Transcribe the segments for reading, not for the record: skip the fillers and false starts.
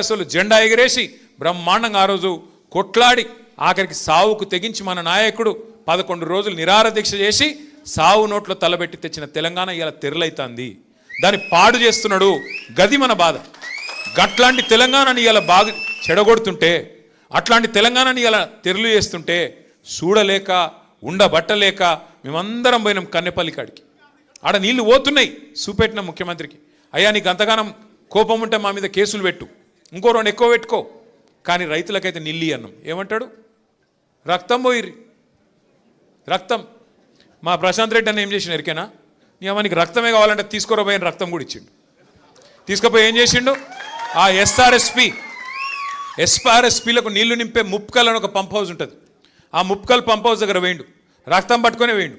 అసలు జెండా ఎగిరేసి బ్రహ్మాండంగా ఆ రోజు కొట్లాడి ఆఖరికి సావుకు తెగించి మన నాయకుడు 11 రోజులు నిరాహార దీక్ష చేసి సావు నోట్లో తలబెట్టి తెచ్చిన తెలంగాణ ఇలా తెరలైతుంది. దాన్ని పాడు చేస్తున్నాడు. గది మన బాధ. గట్లాంటి తెలంగాణని ఇలా బాగా చెడగొడుతుంటే, అట్లాంటి తెలంగాణని ఇలా తెరలు చేస్తుంటే చూడలేక ఉండబట్టలేక మేమందరం పోయినాం కన్నెపల్లి కాడికి. ఆడ నీళ్లు పోతున్నాయి. చూపెట్టిన ముఖ్యమంత్రికి, అయ్యా నీకు అంతగానం కోపం ఉంటే మా మీద కేసులు పెట్టు, ఇంకో 2 ఎక్కువ పెట్టుకో, కానీ రైతులకైతే నిల్లి అన్నాం. ఏమంటాడు? రక్తం పోయిర్రి, రక్తం. మా ప్రశాంత్ రెడ్డి అని ఏం చేసిన ఎరికేనా? నీ అమ్మనికి రక్తమే కావాలంటే తీసుకోరబోయిన రక్తం కూడా ఇచ్చిండు. తీసుకుపోయి ఏం చేసిండు? ఆ ఎస్ఆర్ఎస్పీలకు నీళ్లు నింపే ముప్కల్ అని ఒక పంప్ హౌస్ ఉంటుంది. ఆ ముప్కల్ పంప్ హౌస్ దగ్గర వేయండు, రక్తం పట్టుకునే వేయండు.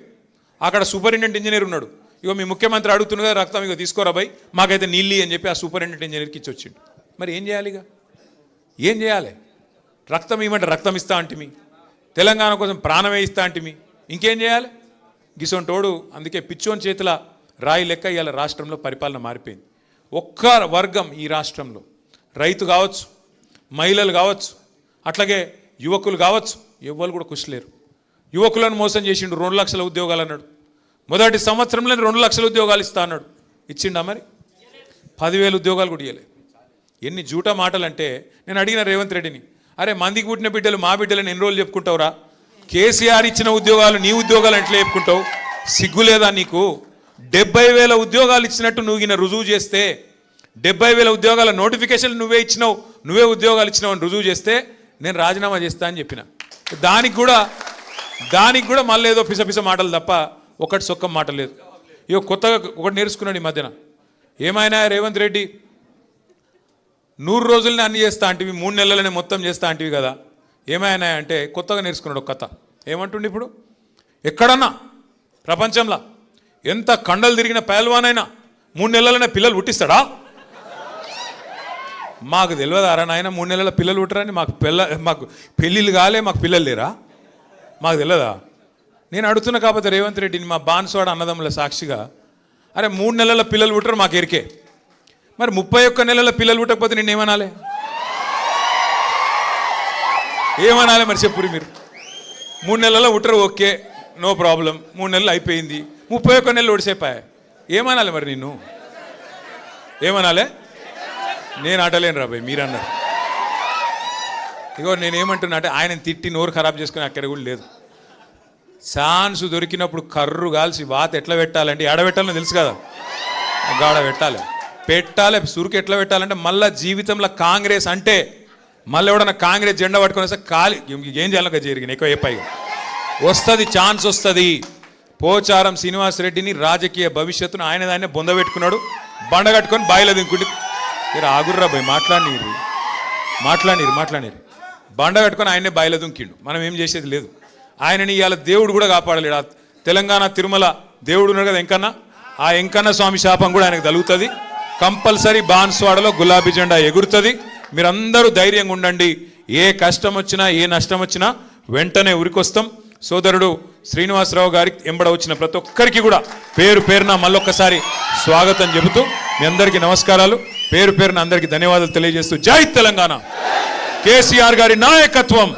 అక్కడ సూపరింటెండెంట్ ఇంజనీర్ ఉన్నాడు. ఇగో మీ ముఖ్యమంత్రి అడుగుతున్న కదా రక్తం, ఇగో తీసుకోరాబాయి, మాకైతే నీళ్ళు అని చెప్పి ఆ సూపరింటెండెంట్ ఇంజనీర్కి ఇచ్చి వచ్చిండు. మరి ఏం చేయాలి? ఇక ఏం చేయాలి? రక్తం ఇవ్వమంటే రక్తం ఇస్తా అంటిమి, తెలంగాణ కోసం ప్రాణమే ఇస్తా అంటిమి, ఇంకేం చేయాలి? గిసొంటోడు అందుకే పిచ్చోని చేతుల రాయి లెక్క ఇవాళ రాష్ట్రంలో పరిపాలన మారిపోయింది. ఒక్క వర్గం ఈ రాష్ట్రంలో, రైతు కావచ్చు, మహిళలు కావచ్చు, అట్లాగే యువకులు కావచ్చు, ఎవ్వరు కూడా కుషలేరు. యువకులను మోసం చేసిండు. 2 లక్షల ఉద్యోగాలు అన్నాడు. మొదటి సంవత్సరంలో 2 లక్షల ఉద్యోగాలు ఇస్తా అన్నాడు. ఇచ్చిండా? మరి 10,000 ఉద్యోగాలు కూడా ఇవ్వలే. ఎన్ని జూట మాటలు అంటే, నేను అడిగిన రేవంత్ రెడ్డిని, అరే మందికి పుట్టిన బిడ్డలు మా బిడ్డలను ఎన్ని రోజులు చెప్పుకుంటావురా? కేసీఆర్ ఇచ్చిన ఉద్యోగాలు నీ ఉద్యోగాలు ఎట్లా చెప్పుకుంటావు? సిగ్గులేదా నీకు? 70,000 ఉద్యోగాలు ఇచ్చినట్టు నువ్వు రుజువు చేస్తే, 70,000 ఉద్యోగాల నోటిఫికేషన్ నువ్వే ఇచ్చినావు, నువ్వే ఉద్యోగాలు ఇచ్చినావు అని రుజువు చేస్తే నేను రాజీనామా చేస్తా అని చెప్పిన. దానికి కూడా మళ్ళీ ఏదో పిసపిస మాటలు తప్ప ఒకటి సొక్కం మాట లేదు. ఇక కొత్తగా ఒకటి నేర్చుకున్నాడు ఈ మధ్యన. ఏమైనా రేవంత్ రెడ్డి 100 రోజులనే అన్ని చేస్తా అంటివి, 3 నెలలనే మొత్తం చేస్తా అంటివి కదా, ఏమైనా అంటే కొత్తగా నేర్చుకున్నాడు ఒక కథ. ఏమంటుండే ఇప్పుడు? ఎక్కడన్నా ప్రపంచంలో ఎంత కండలు తిరిగిన పహల్వానైనా 3 నెలలనే పిల్లలు పుట్టిస్తాడా? మాకు తెలియదారా నాయన 3 నెలల పిల్లలు పుట్టరని? మాకు పెళ్ళిళ్ళు కాలే, మాకు పిల్లలు లేరా? మాకు తెలియదా? నేను అడుగుతున్నా కాకపోతే రేవంత్ రెడ్డిని, మా బాన్స్వాడ అన్నదమ్ముల సాక్షిగా, అరే 3 నెలల పిల్లలు పుట్టరు మాకు ఎరికే, మరి 31 నెలల పిల్లలు పుట్టకపోతే నేను ఏమనాలి? ఏమనాలి మరి చెప్పురి మీరు? 3 నెలల పుట్టరు, ఓకే, నో ప్రాబ్లం, 3 నెలలు అయిపోయింది, 31 నెలలు ఒడిసేపాయా, ఏమనాలి మరి? నిన్ను ఏమనాలి? నేను ఆటలేను రాబాయ్, మీరు అన్నారు. ఇగో నేనేమంటున్నా అంటే, ఆయన తిట్టి నోరు ఖరాబ్ చేసుకుని అక్కడ కూడా లేదు. ఛాన్స్ దొరికినప్పుడు కర్రు కాల్సి వాత ఎట్లా పెట్టాలంటే, ఎడబెట్టాలని తెలుసు కదా, గాడ పెట్టాలి. సురుకు ఎట్లా పెట్టాలంటే, మళ్ళీ జీవితంలో కాంగ్రెస్ అంటే మళ్ళీ ఎవడన్నా కాంగ్రెస్ జెండా పట్టుకుని వస్తే కాలి ఏం చేయాలి జరిగింది ఎక్కువ చెప్పాయి వస్తుంది, ఛాన్స్ వస్తుంది. పోచారం శ్రీనివాసరెడ్డిని రాజకీయ భవిష్యత్తును ఆయన దాన్నే బొందబెట్టుకున్నాడు, బండ కట్టుకొని బాయిలో దింకుంటే మీరు ఆగుర్రా పోయి మాట్లాడిరు బండ కట్టుకొని ఆయనే బాయిలో దుంకిండు. మనం ఏం చేసేది లేదు. ఆయనని ఇవాళ దేవుడు కూడా కాపాడలేడు. ఆ తెలంగాణ తిరుమల దేవుడు ఉన్నాడు కదా వెంకన్న, ఆ వెంకన్న స్వామి శాపం కూడా ఆయనకు తగులుతుంది. కంపల్సరీ బాన్స్వాడలో గులాబీ జెండా ఎగురుతుంది. మీరందరూ ధైర్యంగా ఉండండి. ఏ కష్టం వచ్చినా ఏ నష్టం వచ్చినా వెంటనే ఉరికొస్తాం. సోదరుడు శ్రీనివాసరావు గారికి ఎంబడ వచ్చిన ప్రతి ఒక్కరికి కూడా పేరు పేరున మళ్ళొక్కసారి స్వాగతం చెబుతూ మీ అందరికీ నమస్కారాలు, పేరు పేరున అందరికీ ధన్యవాదాలు తెలియజేస్తూ జై తెలంగాణ, కేసీఆర్ గారి నాయకత్వం.